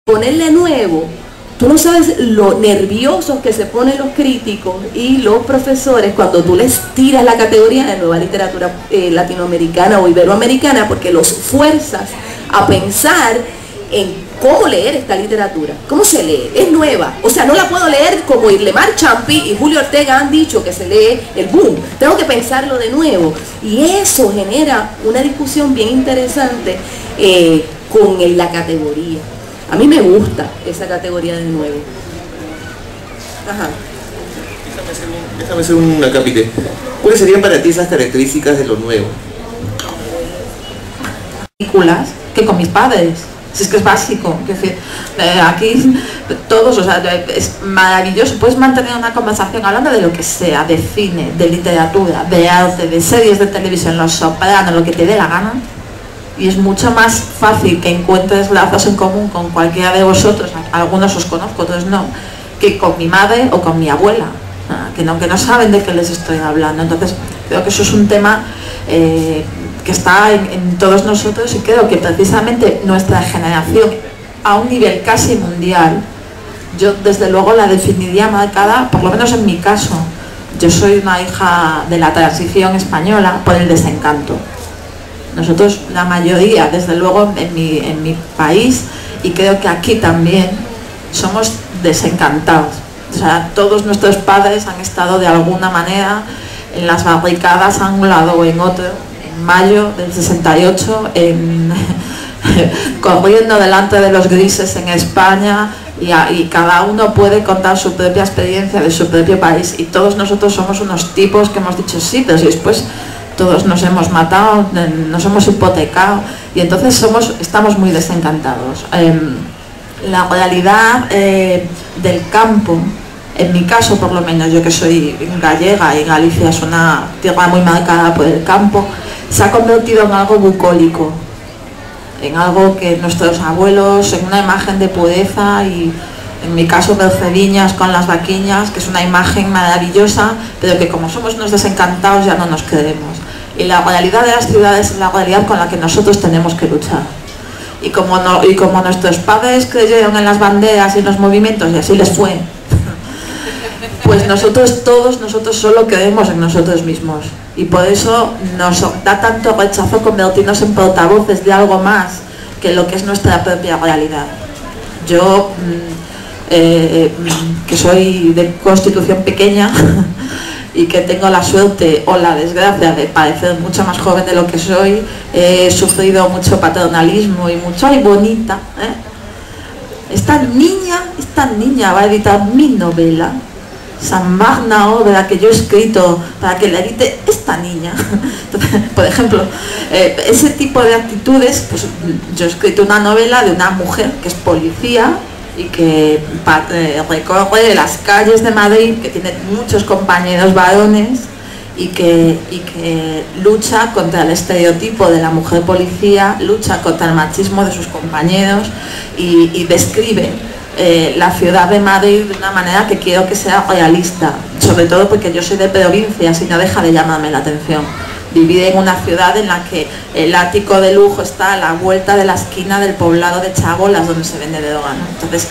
ponerle nuevo, tú no sabes lo nerviosos que se ponen los críticos y los profesores cuando tú les tiras la categoría de nueva literatura latinoamericana o iberoamericana, porque los fuerzas a pensar en cómo leer esta literatura, cómo se lee, es nueva, o sea, no la puedo leer como Irlemar Champi y Julio Ortega han dicho que se lee el boom, tengo que pensarlo de nuevo, y eso genera una discusión bien interesante con la categoría. A mí me gusta esa categoría de nuevo. Ajá. Déjame hacer un acápite. ¿Cuáles serían para ti esas características de lo nuevo? Películas que con mis padres. Si es que es básico, es decir, aquí todos, o sea, es maravilloso, puedes mantener una conversación hablando de lo que sea, de cine, de literatura, de arte, de series de televisión, Los Sopranos, lo que te dé la gana, y es mucho más fácil que encuentres lazos en común con cualquiera de vosotros, algunos os conozco, otros no, que con mi madre o con mi abuela, que no saben de qué les estoy hablando. Entonces creo que eso es un tema que está en todos nosotros, y creo que precisamente nuestra generación a un nivel casi mundial, yo desde luego la definiría marcada, por lo menos en mi caso, yo soy una hija de la transición española, por el desencanto. Nosotros, la mayoría, desde luego en mi país, y creo que aquí también, somos desencantados. O sea, todos nuestros padres han estado de alguna manera en las barricadas a un lado o en otro, en mayo del 68, corriendo delante de los grises en España, y cada uno puede contar su propia experiencia de su propio país, y todos nosotros somos unos tipos que hemos dicho sí, pero si después todos nos hemos matado, nos hemos hipotecado, y entonces estamos muy desencantados. La realidad del campo, en mi caso por lo menos, yo que soy gallega y Galicia es una tierra muy marcada por el campo, se ha convertido en algo bucólico, en algo que nuestros abuelos, en una imagen de pureza, y en mi caso Mercediñas con las vaquiñas, que es una imagen maravillosa, pero que como somos unos desencantados ya no nos creemos. Y la realidad de las ciudades es la realidad con la que nosotros tenemos que luchar. Y como nuestros padres creyeron en las banderas y en los movimientos, y así les fue, pues todos nosotros solo creemos en nosotros mismos. Y por eso nos da tanto rechazo convertirnos en portavoces de algo más que lo que es nuestra propia realidad. Yo, que soy de constitución pequeña y que tengo la suerte o la desgracia de parecer mucho más joven de lo que soy, he sufrido mucho paternalismo y mucho ¡ay, bonita! Esta niña va a editar mi novela, esa magna obra que yo he escrito para que la edite esta niña. Entonces, por ejemplo, ese tipo de actitudes, pues yo he escrito una novela de una mujer que es policía y que recorre las calles de Madrid, que tiene muchos compañeros varones, y que lucha contra el estereotipo de la mujer policía, lucha contra el machismo de sus compañeros, y describe la ciudad de Madrid de una manera que quiero que sea realista, sobre todo porque yo soy de provincias y no deja de llamarme la atención. Vivir en una ciudad en la que el ático de lujo está a la vuelta de la esquina del poblado de Chabolas, donde se vende droga, ¿no? Entonces,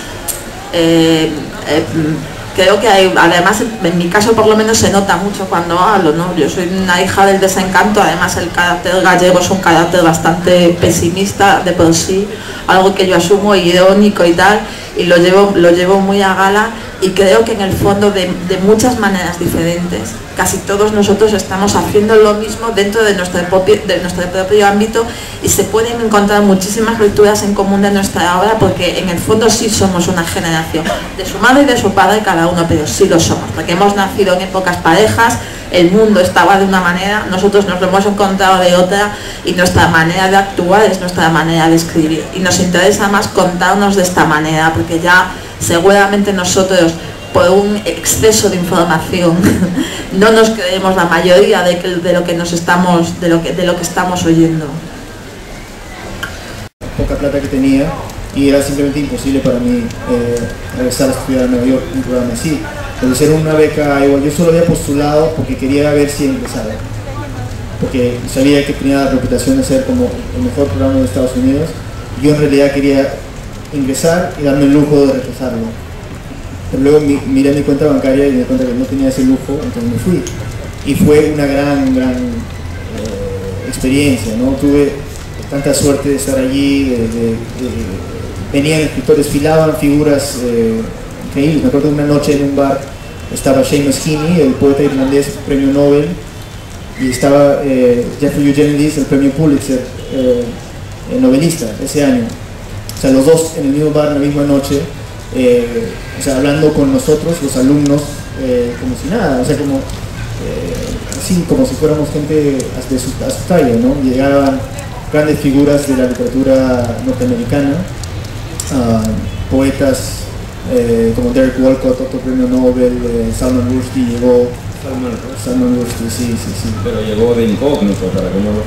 creo que hay, además en mi caso por lo menos se nota mucho cuando hablo, ¿no? Yo soy una hija del desencanto, además el carácter gallego es un carácter bastante pesimista de por sí, algo que yo asumo irónico y tal, y lo llevo muy a gala, y creo que en el fondo de muchas maneras diferentes casi todos nosotros estamos haciendo lo mismo dentro de nuestro propio ámbito, y se pueden encontrar muchísimas lecturas en común de nuestra obra, porque en el fondo sí somos una generación de su madre y de su padre cada uno, pero sí lo somos, porque hemos nacido en épocas parejas, el mundo estaba de una manera, nosotros nos lo hemos encontrado de otra, y nuestra manera de actuar es nuestra manera de escribir, y nos interesa más contarnos de esta manera, porque ya seguramente nosotros, por un exceso de información, no nos creemos la mayoría de lo que estamos oyendo. Poca plata que tenía, y era simplemente imposible para mí regresar a estudiar a Nueva York, un programa así. Entonces era una beca igual, yo solo había postulado porque quería ver si empezaba, porque sabía que tenía la reputación de ser como el mejor programa de Estados Unidos. Yo en realidad quería ingresar y darme el lujo de rechazarlo. Pero luego miré mi cuenta bancaria y me di cuenta que no tenía ese lujo, entonces me fui. Y fue una gran experiencia, ¿no? Tuve tanta suerte de estar allí, venían escritores, desfilaban figuras increíbles. Me acuerdo de una noche en un bar estaba Seamus Heaney, el poeta irlandés, premio Nobel, y estaba Jeffrey Eugenides, el premio Pulitzer, novelista, ese año. O sea, los dos en el mismo bar, en la misma noche, o sea, hablando con nosotros, los alumnos, como si nada, o sea, como así, como si fuéramos gente a su talla, ¿no? Llegaban grandes figuras de la literatura norteamericana, poetas como Derek Walcott, otro premio Nobel, Salman Rushdie llegó. Salman Rushdie, sí. Pero llegó de incógnito para que no lo...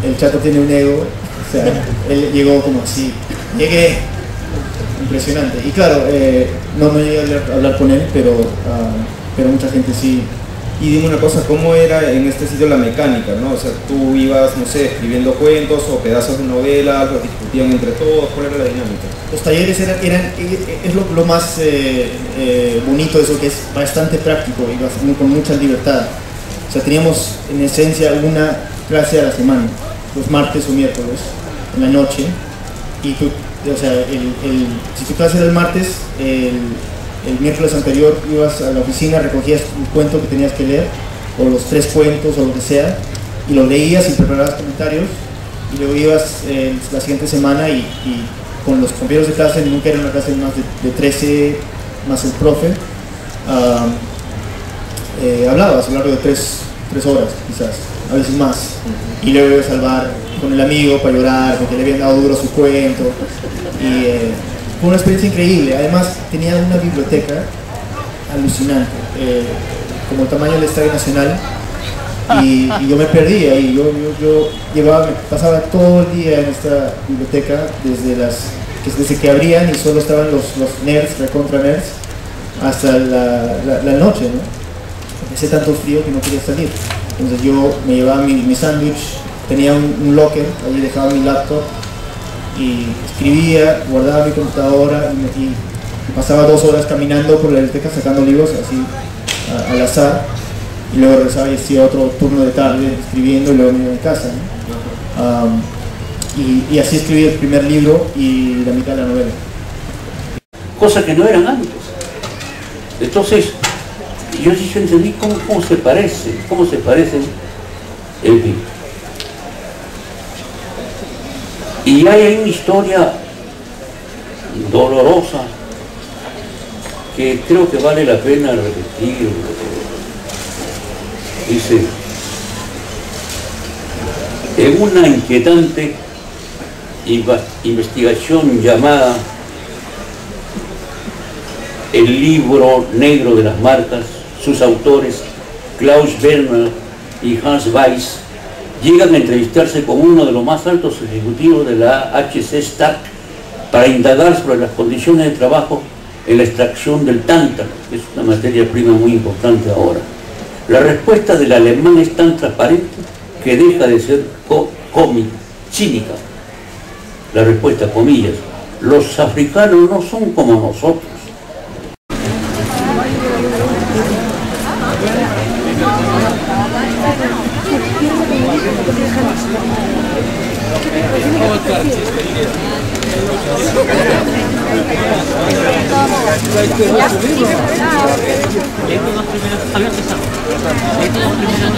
el chato tiene un ego, o sea, él llegó como así, llegué, impresionante. Y claro, no llegué a hablar con él, pero mucha gente sí. Y dime una cosa, ¿cómo era en este sitio la mecánica, no? O sea, tú ibas, no sé, escribiendo cuentos o pedazos de novelas, los discutían entre todos, ¿cuál era la dinámica? Los talleres es lo más bonito de eso, que es bastante práctico y con mucha libertad. O sea, teníamos en esencia una clase a la semana, los martes o miércoles, en la noche, y tú, o sea, si tu clase era el martes, el miércoles anterior ibas a la oficina, recogías un cuento que tenías que leer, o los 3 cuentos o lo que sea, y lo leías y preparabas comentarios, y luego ibas la siguiente semana y con los compañeros de clase, nunca era una clase más de 13 más el profe, hablabas a lo largo de 3 horas quizás, a veces más, y luego ibas al bar con el amigo para llorar porque le habían dado duro su cuento, y fue una experiencia increíble. Además tenía una biblioteca alucinante, como el tamaño del Estadio Nacional, y yo me perdí ahí. Yo pasaba todo el día en esta biblioteca desde que abrían y solo estaban los nerds, recontra nerds, hasta la noche, ¿no? Hacía tanto frío que no quería salir. Entonces yo me llevaba mi sándwich, tenía un locker, allí dejaba mi laptop y escribía, guardaba mi computadora y pasaba 2 horas caminando por la biblioteca sacando libros así al azar, y luego regresaba y hacía otro turno de tarde escribiendo y luego me iba a casa, ¿no? Y así escribí el primer libro y la mitad de la novela. Cosas que no eran antes. Entonces, yo entendí cómo se parecen, en fin. Y hay una historia dolorosa que creo que vale la pena repetir. Dice, en una inquietante investigación llamada El libro negro de las marcas, sus autores, Klaus Bernhard y Hans Weiss, llegan a entrevistarse con uno de los más altos ejecutivos de la HC Stark para indagar sobre las condiciones de trabajo en la extracción del tántalo, que es una materia prima muy importante ahora. La respuesta del alemán es tan transparente que deja de ser cínica. La respuesta, comillas, los africanos no son como nosotros. Estos 2 primeros, había empezado. Estos 2 primeros